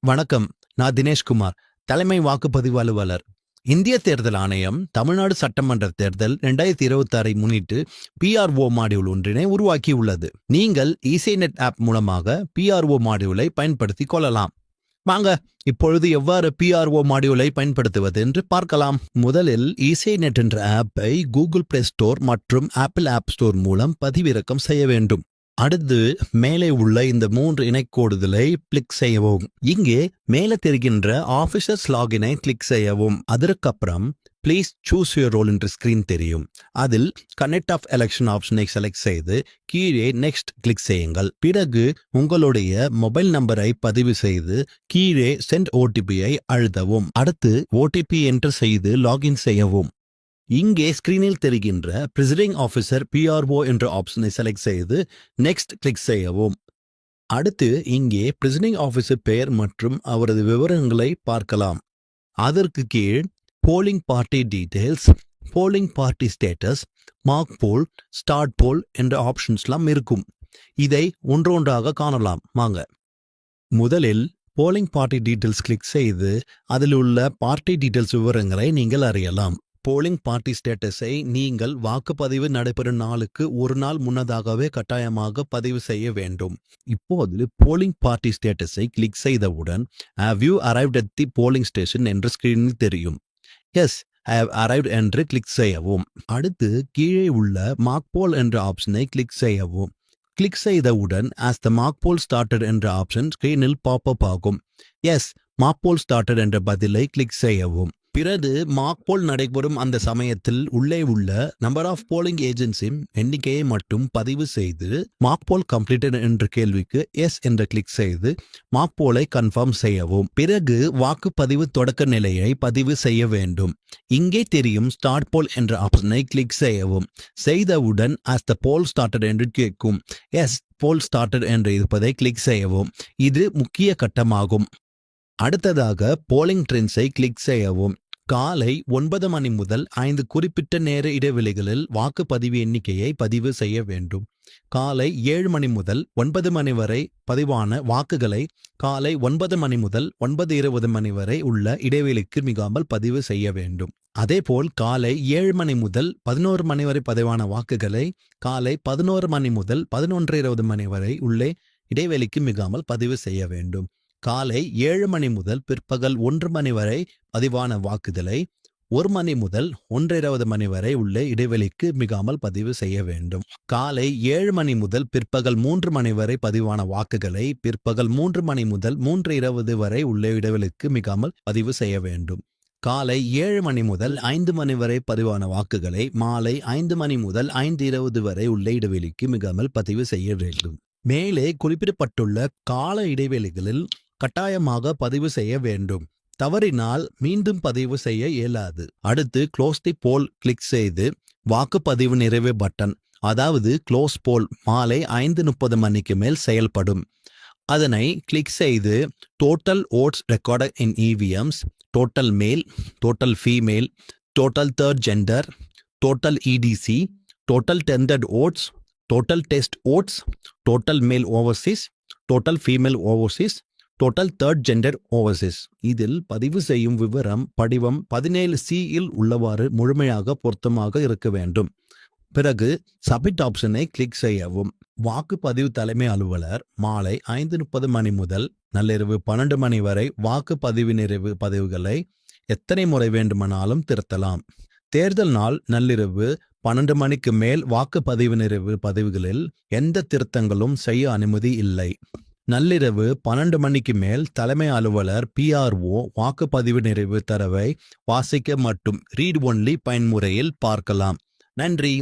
வணக்கம். நான் தினேஷ்குமார், தலைமை வாக்குப்பதிவு அலுவலர். இந்திய தேர்தல் ஆணையம் தமிழ்நாடு சட்டமன்ற தேர்தல் 2026 முன்னிட்டு PRO மாடியூல் ஒன்றினை உருவாக்கியுள்ளது. நீங்கள் இசைநெட் ஆப் மூலமாக PRO மாடியூலை பயன்படுத்திக் கொள்ளலாம். வாங்க, இப்பொழுது எவ்வாறு PRO மாடியூலை பயன்படுத்துவது என்று பார்க்கலாம். முதலில் இசைநெட் என்ற ஆப்பை கூகுள் பிளே ஸ்டோர் மற்றும் ஆப்பிள் ஆப் ஸ்டோர் மூலம் பதிவிறக்கம் செய்ய வேண்டும். அடுத்து மேலே உள்ள இந்த 3 இணைக்கோடுதலை கிளிக் செய்யவும். இங்கே மேலே தெரிகின்ற ஆஃபீஸர்ஸ் லாகினை கிளிக் செய்யவும். அதற்கப்புறம் ப்ளீஸ் சூஸ் யுவர் ரோல் என்ற ஸ்கிரீன் தெரியும். அதில் கனெக்ட் ஆஃப் எலெக்ஷன் ஆப்ஷனை செலக்ட் செய்து கீழே நெக்ஸ்ட் கிளிக் செய்யுங்கள். பிறகு உங்களுடைய மொபைல் நம்பரை பதிவு செய்து கீழே சென்ட் OTPயை அழுத்தவும். அடுத்து OTP என்டர் செய்து லாகின் செய்யவும். இங்கே ஸ்கிரீனில் தெரிகின்ற பிரிசைடிங் ஆஃபீஸர் PRO என்ற ஆப்ஷனை செலக்ட் செய்து நெக்ஸ்ட் கிளிக் செய்யவும். அடுத்து இங்கே பிரிசைடிங் ஆஃபீஸர் பெயர் மற்றும் அவரது விவரங்களை பார்க்கலாம். அதற்கு கீழ் polling party details, polling party status, mark poll, start poll என்ற ஆப்ஷன்ஸ்லாம் இருக்கும். இதை ஒன்றொன்றாக காணலாம். வாங்க. முதலில் போலிங் பார்ட்டி டீடைல்ஸ் கிளிக் செய்து அதில் உள்ள பார்ட்டி டீடைல்ஸ் விவரங்களை நீங்கள் அறியலாம். போலிங் பார்ட்டி ஸ்டேட்டஸை நீங்கள் வாக்குப்பதிவு நடைபெறும் நாளுக்கு ஒரு நாள் முன்னதாகவே கட்டாயமாக பதிவு செய்ய வேண்டும். இப்போது போலிங் பார்ட்டி ஸ்டேட்டஸை கிளிக் செய்தவுடன் have you arrived at the polling station என்ற ஸ்கிரீனில் தெரியும். எஸ், ஐ ஹவ் அரைவ்ட் என்று கிளிக் செய்யவும். அடுத்து கீழே உள்ள மார்க் போல் என்ற ஆப்ஷனை கிளிக் செய்யவும். கிளிக் செய்தவுடன் as the mark poll started என்ற ஆப்ஷன் ஸ்கிரீனில் பாப்அப் ஆகும். எஸ், மார்க் போல் ஸ்டார்டட் என்ற பதிலை கிளிக் செய்யவும். பிறகு மார்க் போல் நடைபெறும் அந்த சமயத்தில் உள்ளே உள்ள நம்பர் ஆஃப் போலிங் ஏஜென்ட்ஸின் எண்ணிக்கையை மட்டும் பதிவு செய்து மார்க் போல் கம்ப்ளீட்டட் என்ற கேள்விக்கு எஸ் என்ற கிளிக் செய்து மார்க் போலை கன்ஃபார்ம் செய்யவும். பிறகு வாக்குப்பதிவு தொடக்க நிலையை பதிவு செய்ய வேண்டும். இங்கே தெரியும் ஸ்டார்ட் போல் என்ற ஆப்ஷனை கிளிக் செய்யவும். செய்தவுடன் as the poll started என்று கேட்கும். எஸ், போல் ஸ்டார்டட் என்று இருப்பதை கிளிக் செய்யவும். இது முக்கிய கட்டமாகும். அடுத்ததாக போலிங் ட்ரெண்ட்ஸை கிளிக் செய்யவும். காலை 9 மணி முதல் 5 குறிப்பிட்ட நேர இடைவெளிகளில் வாக்குப்பதிவு எண்ணிக்கையை பதிவு செய்ய வேண்டும். காலை 7 மணி முதல் 9 மணி வரை பதிவான வாக்குகளை காலை 9 மணி முதல் 9:20 மணி வரை உள்ள இடைவெளிக்கு மிகாமல் பதிவு செய்ய வேண்டும். அதேபோல் காலை 7 மணி முதல் 11 மணி வரை பதிவான வாக்குகளை காலை 11 மணி முதல் 11:20 மணி வரை உள்ள இடைவெளிக்கு மிகாமல் பதிவு செய்ய வேண்டும். காலை 7 மணி முதல் பிற்பகல் 1 மணி வரை பதிவான வாக்குகளை 1 மணி முதல் 1:20 மணி வரை உள்ள இடைவெளிக்கு மிகாமல் பதிவு செய்ய வேண்டும். காலை 7 மணி முதல் பிற்பகல் 3 மணி வரை பதிவான வாக்குகளை பிற்பகல் 3 மணி முதல் 3:20 வரை உள்ள இடைவெளிக்கு மிகாமல் பதிவு செய்ய வேண்டும். காலை 7 மணி முதல் 5 மணி வரை பதிவான வாக்குகளை மாலை 5 மணி முதல் 5:20 வரை உள்ள இடைவெளிக்கு மிகாமல் பதிவு செய்ய வேண்டும். மேலே குறிப்பிடப்பட்டுள்ள கால இடைவெளிகளில் கட்டாயமாக பதிவு செய்ய வேண்டும். தவறினால் மீண்டும் பதிவு செய்ய இயலாது. அடுத்து க்ளோஸ் தி போல் கிளிக் செய்து வாக்குப்பதிவு நிறைவு பட்டன், அதாவது க்ளோஸ் போல் மாலை 5:30 மணிக்கு மேல் செயல்படும். அதனை கிளிக் செய்து total votes recorded in EVMs, total male, total female, total third gender, total EDC, total tendered votes, total test votes, total male overseas, total female overseas, total third gender overseas. இதில் பதிவு செய்யும் விவரம் படிவம் 17C இல் உள்ளவாறு முழுமையாக பொருத்தமாக இருக்க வேண்டும். பிறகு சப்மிட் ஆப்ஷனை கிளிக் செய்யவும். வாக்குப்பதிவு தலைமை அலுவலர் மாலை 5:30 மணி முதல் நள்ளிரவு 12 மணி வரை வாக்குப்பதிவு நிறைவு பதிவுகளை எத்தனை முறை வேண்டுமானாலும் திருத்தலாம். தேர்தல் நாள் நள்ளிரவு 12 மணிக்கு மேல் வாக்குப்பதிவு நிறைவு பதிவுகளில் எந்த திருத்தங்களும் செய்ய அனுமதி இல்லை. நள்ளிரவு 12 மணிக்கு மேல் தலைமை அலுவலர் PRO வாக்குப்பதிவு நிறைவு தரவை வாசிக்க மட்டும் ரீட் ஒன்லி பயன்முறையில் பார்க்கலாம். நன்றி.